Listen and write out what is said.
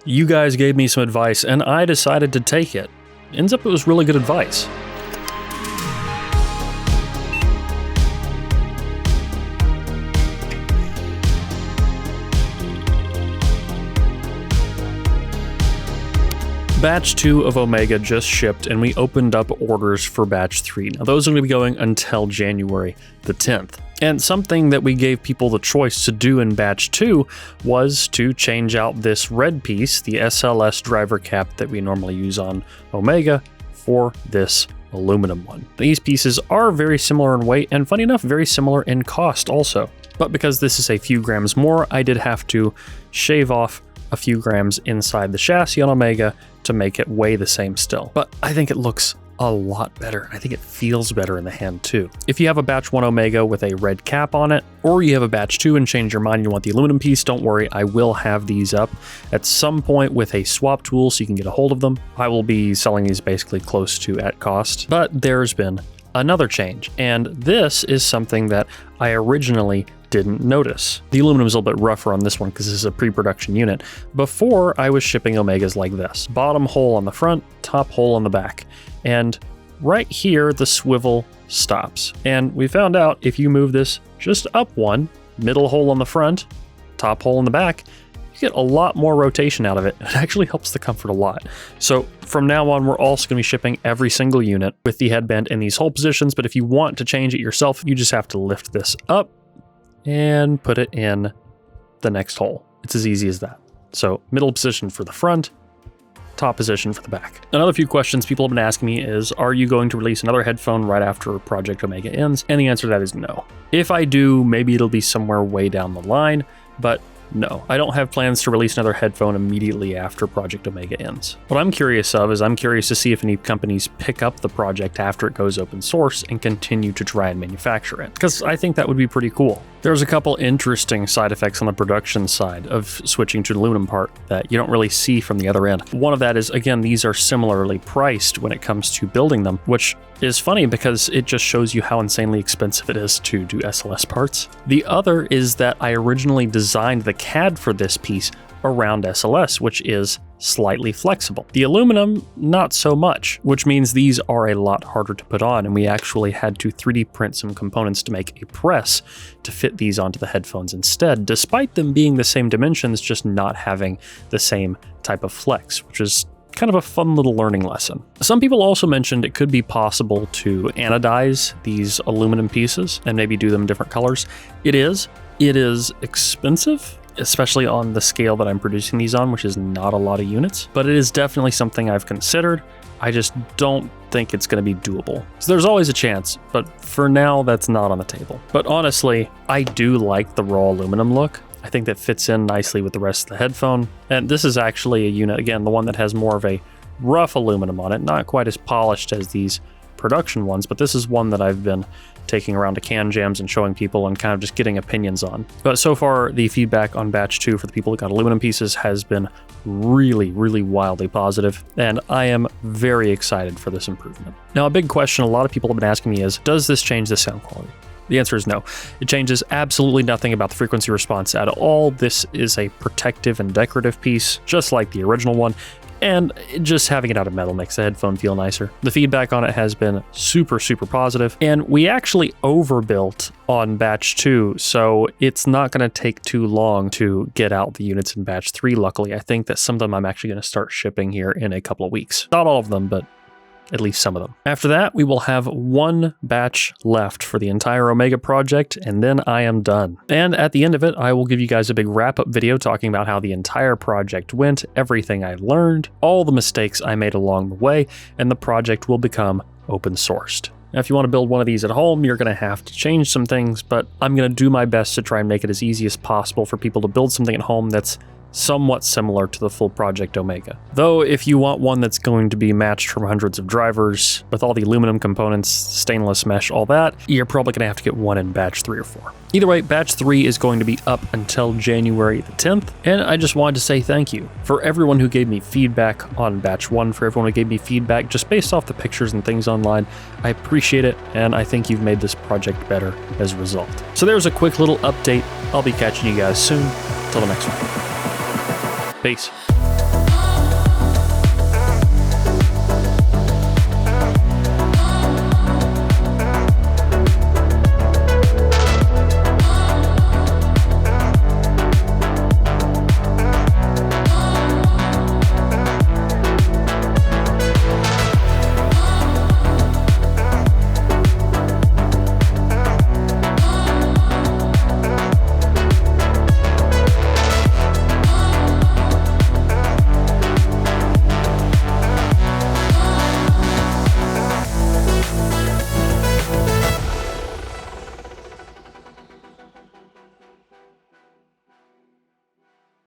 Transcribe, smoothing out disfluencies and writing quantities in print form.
You guys gave me some advice, and I decided to take it. Ends up it was really good advice. Batch 2 of Omega just shipped, and we opened up orders for Batch 3. Now, those are going to be going until January the 10th. And something that we gave people the choice to do in Batch 2 was to change out this red piece, the SLS driver cap that we normally use on Omega, for this aluminum one. These pieces are very similar in weight, and funny enough, very similar in cost also. But because this is a few grams more, I did have to shave off a few grams inside the chassis on Omega to make it weigh the same still. But I think it looks a lot better. I think it feels better in the hand too. If you have a Batch 1 Omega with a red cap on it, or you have a Batch 2 and change your mind and you want the aluminum piece, don't worry, I will have these up at some point with a swap tool so you can get a hold of them. I will be selling these basically close to at cost, but there's been another change, and this is something that I originally didn't notice. The aluminum is a little bit rougher on this one because this is a pre-production unit. Before, I was shipping Omegas like this. Bottom hole on the front, top hole on the back. And right here, the swivel stops. And we found out if you move this just up one, middle hole on the front, top hole in the back, you get a lot more rotation out of it. It actually helps the comfort a lot. So from now on, we're also going to be shipping every single unit with the headband in these hole positions. But if you want to change it yourself, you just have to lift this up and put it in the next hole. It's as easy as that. So middle position for the front, top position for the back. Another few questions people have been asking me is, are you going to release another headphone right after Project Omega ends? And the answer to that is no. If I do, maybe it'll be somewhere way down the line, but no, I don't have plans to release another headphone immediately after Project Omega ends. What I'm curious of is I'm curious to see if any companies pick up the project after it goes open source and continue to try and manufacture it, because I think that would be pretty cool. There's a couple interesting side effects on the production side of switching to the aluminum part that you don't really see from the other end. One of that is, again, these are similarly priced when it comes to building them, which is funny because it just shows you how insanely expensive it is to do SLS parts. The other is that I originally designed the CAD for this piece around SLS, which is slightly flexible. The aluminum, not so much, which means these are a lot harder to put on, and we actually had to 3D print some components to make a press to fit these onto the headphones instead, despite them being the same dimensions, just not having the same type of flex, which is kind of a fun little learning lesson. Some people also mentioned it could be possible to anodize these aluminum pieces and maybe do them in different colors. It is expensive, especially on the scale that I'm producing these on, which is not a lot of units, but it is definitely something I've considered. I just don't think it's going to be doable. So there's always a chance, but for now, that's not on the table. But honestly, I do like the raw aluminum look. I think that fits in nicely with the rest of the headphone. And this is actually a unit, again, the one that has more of a rough aluminum on it, not quite as polished as these production ones, but this is one that I've been taking around to can jams and showing people and kind of just getting opinions on. But so far, the feedback on Batch 2 for the people that got aluminum pieces has been really, really wildly positive, and I am very excited for this improvement. Now, a big question a lot of people have been asking me is, does this change the sound quality? The answer is no. It changes absolutely nothing about the frequency response at all. This is a protective and decorative piece, just like the original one, and just having it out of metal makes the headphone feel nicer. The feedback on it has been super, super positive, and we actually overbuilt on Batch 2, so it's not going to take too long to get out the units in Batch 3, luckily. I think that some of them I'm actually going to start shipping here in a couple of weeks. Not all of them, but at least some of them. After that, we will have one batch left for the entire Omega project, and then I am done. And at the end of it, I will give you guys a big wrap-up video talking about how the entire project went, everything I learned, all the mistakes I made along the way, and the project will become open sourced. Now, if you want to build one of these at home, you're going to have to change some things, but I'm going to do my best to try and make it as easy as possible for people to build something at home that's somewhat similar to the full Project Omega. Though if you want one that's going to be matched from hundreds of drivers with all the aluminum components, stainless mesh, all that, you're probably going to have to get one in Batch 3 or 4. Either way, Batch 3 is going to be up until January the 10th, and I just wanted to say thank you for everyone who gave me feedback on Batch 1, for everyone who gave me feedback just based off the pictures and things online. I appreciate it, and I think you've made this project better as a result. So there's a quick little update. I'll be catching you guys soon. Till the next one. Peace.